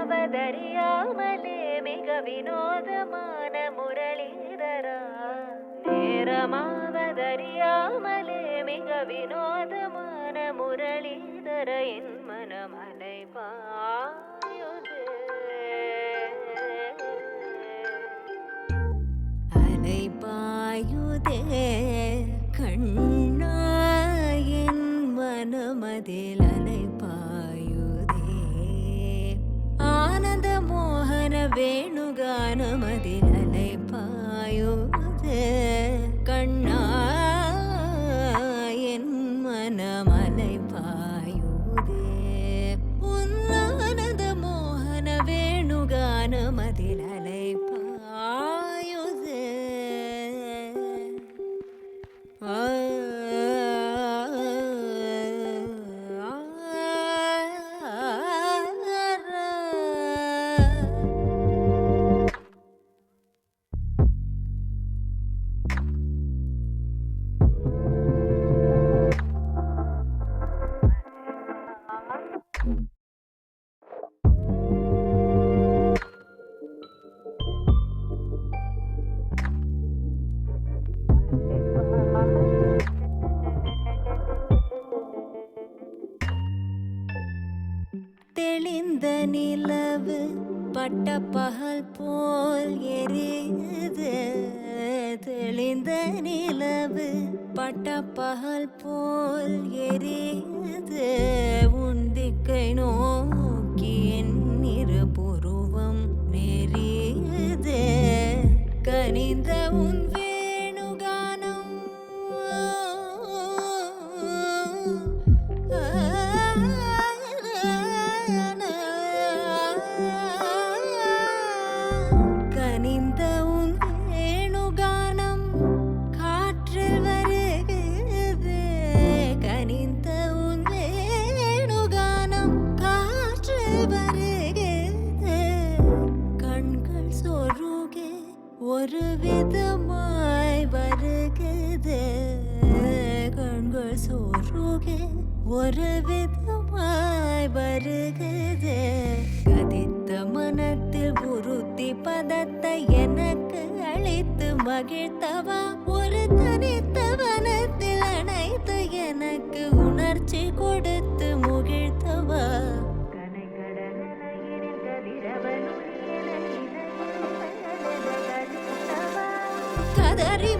நேரமாவதறியாமலே மிக வினோதமான முரளிதரா. நேரமாவதறியாமலே மிக வினோதமான முரளிதர என் மனமலை பாயுதே. அலை பாயுதே கண்ணா என் மனமதில் அலை பாயுதே. ஆனந்த மோகன வேணுகானமதில் அலை பாயுதே கண்ணா என் மனமலை பாயுதே. உன் ஆனந்த மோகன வேணுகானமதில் அலை பாயுதே. தெளிந்த நிலவு பட்ட பகல் போல் எரியுது. தெளிந்த நிலவு பட்ட பகல் போல் எரியுது. உந்திக்கை நோக்கி என் இருபுருவம் நெறியுது. கனிந்த உன் வேணுகானம் கனிந்த உன் வேணுகானம் காற்றில் வருகிறது. கனிந்த உன் வேணுகானம் காற்றில் வருகிறது. கண்கள் சொருக ஒரு விதமாய் வருகிறது. கண்கள் சொருக ஒரு விதமாய் வருகிறது. கதித்த மனத்தில் உறுத்தி பதத்தை எனக்கு அளித்து மகிழ்த்தவா. ஒரு தனித்த வனத்தில் அனைத்து எனக்கு உணர்ச்சி கொடுத்து முகிழ்த்தவா. கதறி